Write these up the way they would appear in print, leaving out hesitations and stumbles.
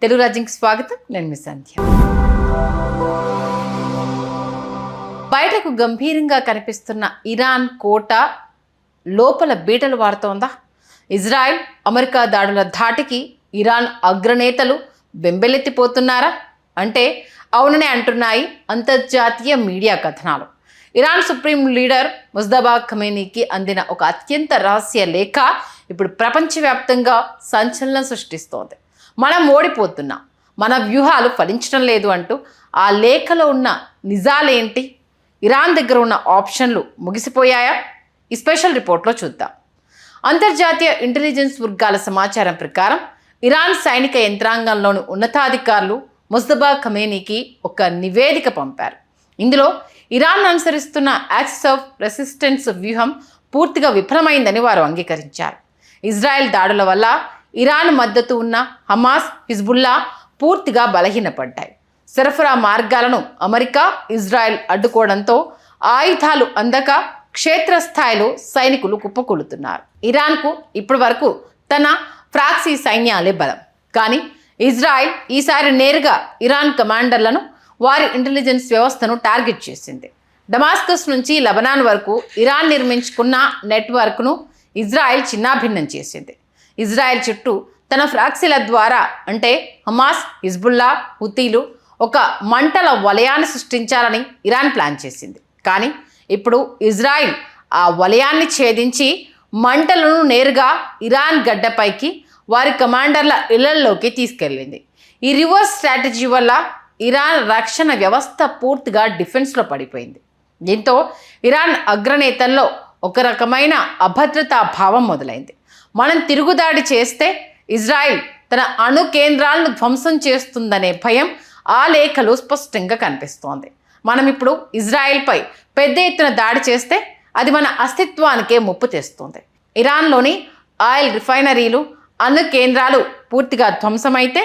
తెలుగు రాజ్యంకి స్వాగతం. నేను మీ సంధ్య. బయటకు గంభీరంగా కనిపిస్తున్న ఇరాన్ కోట లోపల బీటలు వాడుతోందా? ఇజ్రాయెల్ అమెరికా దాడుల ధాటికి ఇరాన్ అగ్రనేతలు బెంబెలెత్తిపోతున్నారా అంటే అవుననే అంటున్నాయి అంతర్జాతీయ మీడియా కథనాలు. ఇరాన్ సుప్రీం లీడర్ ముజ్తబా ఖమేనీకి అందిన ఒక అత్యంత రహస్య లేఖ ఇప్పుడు ప్రపంచవ్యాప్తంగా సంచలనం సృష్టిస్తోంది. మనం ఓడిపోతున్నాం, మన వ్యూహాలు ఫలించడం లేదు అంటూ ఆ లేఖలో ఉన్న నిజాలేంటి? ఇరాన్ దగ్గర ఉన్న ఆప్షన్లు ముగిసిపోయాయా? ఈ స్పెషల్ రిపోర్ట్లో చూద్దాం. అంతర్జాతీయ ఇంటెలిజెన్స్ వర్గాల సమాచారం ప్రకారం ఇరాన్ సైనిక యంత్రాంగంలోని ఉన్నతాధికారులు ముజ్తబా ఖమేనీకి ఒక నివేదిక పంపారు. ఇందులో ఇరాన్ అనుసరిస్తున్న యాక్సిస్ ఆఫ్ రెసిస్టెన్స్ వ్యూహం పూర్తిగా విఫలమైందని వారు అంగీకరించారు. ఇజ్రాయెల్ దాడుల వల్ల ఇరాన్ మద్దతు ఉన్న హమాస్, హిజ్బుల్లా పూర్తిగా బలహీనపడ్డాయి. సరఫరా మార్గాలను అమెరికా, ఇజ్రాయెల్ అడ్డుకోవడంతో ఆయుధాలు అందక క్షేత్రస్థాయిలో సైనికులు కుప్పకూలుతున్నారు. ఇరాన్కు ఇప్పటి వరకు తన ప్రాక్సీ సైన్యాలే బలం. కానీ ఇజ్రాయెల్ ఈసారి నేరుగా ఇరాన్ కమాండర్లను, వారి ఇంటెలిజెన్స్ వ్యవస్థను టార్గెట్ చేసింది. డమాస్కస్ నుంచి లెబనాన్ వరకు ఇరాన్ నిర్మించుకున్న నెట్వర్క్ను ఇజ్రాయెల్ చిన్నాభిన్నం చేసింది. ఇజ్రాయెల్ చుట్టూ తన ఫ్రాక్సీల ద్వారా అంటే హమాస్, హిజ్బుల్లా, హుతీలు ఒక మంటల వలయాన్ని సృష్టించాలని ఇరాన్ ప్లాన్ చేసింది. కానీ ఇప్పుడు ఇజ్రాయెల్ ఆ వలయాన్ని ఛేదించి మంటలను నేరుగా ఇరాన్ గడ్డపైకి, వారి కమాండర్ల ఇళ్లలోకి తీసుకెళ్ళింది. ఈ రివర్స్ స్ట్రాటజీ వల్ల ఇరాన్ రక్షణ వ్యవస్థ పూర్తిగా డిఫెన్స్లో పడిపోయింది. దీంతో ఇరాన్ అగ్రనేతల్లో ఒక రకమైన అభద్రతా భావం మొదలైంది. మనం తిరుగుదాడి చేస్తే ఇజ్రాయెల్ తన అణు కేంద్రాలను ధ్వంసం చేస్తుందనే భయం ఆ లేఖలో స్పష్టంగా కనిపిస్తోంది. మనం ఇప్పుడు ఇజ్రాయెల్పై పెద్ద ఎత్తున దాడి చేస్తే అది మన అస్తిత్వానికే ముప్పు తెస్తుంది. ఇరాన్లోని ఆయిల్ రిఫైనరీలు, అణు కేంద్రాలు పూర్తిగా ధ్వంసమైతే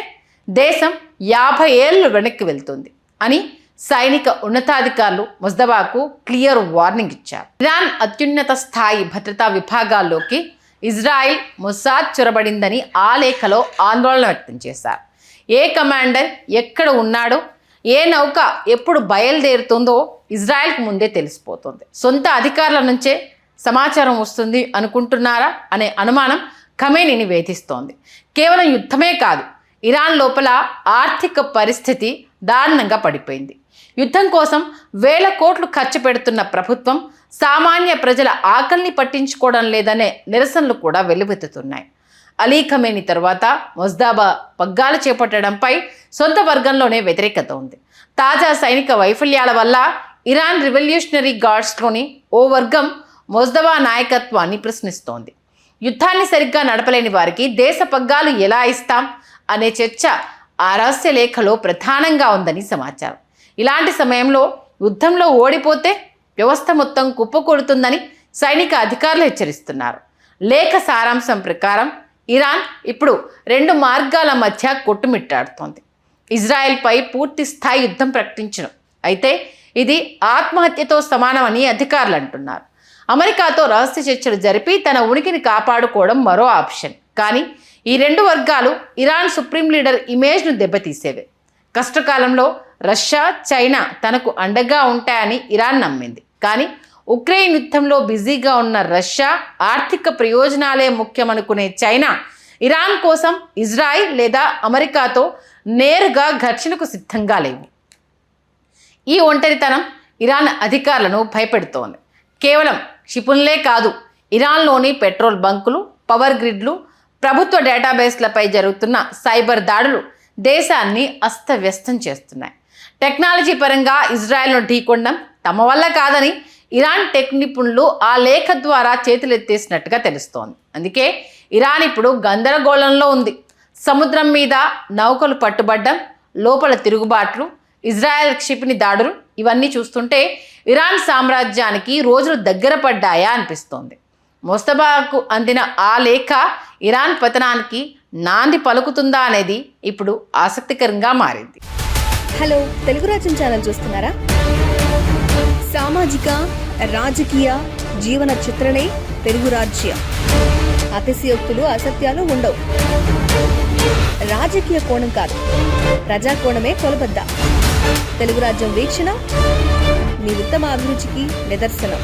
దేశం 50 ఏళ్ళు వెనక్కి వెళ్తుంది అని సైనిక ఉన్నతాధికారులు ముజ్తబాకు క్లియర్ వార్నింగ్ ఇచ్చారు. ఇరాన్ అత్యున్నత స్థాయి భద్రతా విభాగాల్లోకి ఇజ్రాయెల్, మొసాద్ చొరబడిందని ఆ లేఖలో ఆందోళన వ్యక్తం చేశారు. ఏ కమాండర్ ఎక్కడ ఉన్నాడో, ఏ నౌక ఎప్పుడు బయలుదేరుతుందో ఇజ్రాయెల్కు ముందే తెలిసిపోతుంది. సొంత అధికారుల నుంచే సమాచారం వస్తుంది అనుకుంటున్నారా అనే అనుమానం ఖమేనీని వేధిస్తోంది. కేవలం యుద్ధమే కాదు, ఇరాన్ లోపల ఆర్థిక పరిస్థితి దారుణంగా పడిపోయింది. యుద్ధం కోసం వేల కోట్లు ఖర్చు పెడుతున్న ప్రభుత్వం సామాన్య ప్రజల ఆకలిని పట్టించుకోవడం లేదనే నిరసనలు కూడా వెల్లువెత్తుతున్నాయి. అలీ ఖమేనీ తర్వాత ముజ్తబా పగ్గాలు చేపట్టడంపై సొంత వర్గంలోనే వ్యతిరేకత ఉంది. తాజా సైనిక వైఫల్యాల వల్ల ఇరాన్ రివల్యూషనరీ గార్డ్స్లోని ఓ వర్గం ముజ్తబా నాయకత్వాన్ని ప్రశ్నిస్తోంది. యుద్ధాన్ని సరిగ్గా నడపలేని వారికి దేశ పగ్గాలు ఎలా ఇస్తాం అనే చర్చ ఆ రహస్య లేఖలో ప్రధానంగా ఉందని సమాచారం. ఇలాంటి సమయంలో యుద్ధంలో ఓడిపోతే వ్యవస్థ మొత్తం కుప్పకూలుతుందని సైనిక అధికారులు హెచ్చరిస్తున్నారు. లేఖ సారాంశం ప్రకారం ఇరాన్ ఇప్పుడు 2 మార్గాల మధ్య కొట్టుమిట్టాడుతోంది. ఇజ్రాయెల్పై పూర్తి స్థాయి యుద్ధం ప్రకటించడం అయితే ఇది ఆత్మహత్యతో సమానమని అధికారులు అంటున్నారు. అమెరికాతో రహస్య చర్చలు జరిపి తన ఉనికిని కాపాడుకోవడం మరో ఆప్షన్. కానీ ఈ 2 వర్గాలు ఇరాన్ సుప్రీం లీడర్ ఇమేజ్ను దెబ్బతీసేవే. కష్టకాలంలో రష్యా, చైనా తనకు అండగా ఉంటాయని ఇరాన్ నమ్మింది. కానీ ఉక్రెయిన్ యుద్ధంలో బిజీగా ఉన్న రష్యా, ఆర్థిక ప్రయోజనాలే ముఖ్యమనుకునే చైనా ఇరాన్ కోసం ఇజ్రాయిల్ లేదా అమెరికాతో నేరుగా ఘర్షణకు సిద్ధంగా లేవు. ఈ ఒంటరితనం ఇరాన్ అధికారులను భయపెడుతోంది. కేవలం క్షిపణులే కాదు, ఇరాన్లోని పెట్రోల్ బంకులు, పవర్ గ్రిడ్లు, ప్రభుత్వ డేటాబేస్లపై జరుగుతున్న సైబర్ దాడులు దేశాన్ని అస్తవ్యస్తం చేస్తున్నాయి. టెక్నాలజీ పరంగా ఇజ్రాయెల్ను ఢీకొనడం తమ వల్ల కాదని ఇరాన్ టెక్ నిపుణులు ఆ లేఖ ద్వారా చేతులెత్తేసినట్టుగా తెలుస్తోంది. అందుకే ఇరాన్ ఇప్పుడు గందరగోళంలో ఉంది. సముద్రం మీద నౌకలు పట్టుబడ్డం, లోపల తిరుగుబాట్లు, ఇజ్రాయెల్ క్షిపణి దాడులు ఇవన్నీ చూస్తుంటే ఇరాన్ సామ్రాజ్యానికి రోజులు దగ్గర పడ్డాయా అనిపిస్తోంది. ముజ్తబాకు అందిన ఆ లేఖ ఇరాన్ పతనానికి నాంది పలుకుతుందా అనేది ఇప్పుడు ఆసక్తికరంగా మారింది. హలో, తెలుగు రాజ్యం ఛానల్ చూస్తున్నారా? సామాజిక, రాజకీయ, జీవన చిత్రణే తెలుగు రాజ్యం. అతిశయోక్తులు అసత్యాలు ఉండవు. రాజకీయ కోణం కాదు, ప్రజా కోణమే కొలబద్ద. తెలుగు రాజ్యం వీక్షణ మీ ఉత్తమ అభిరుచికి నిదర్శనం.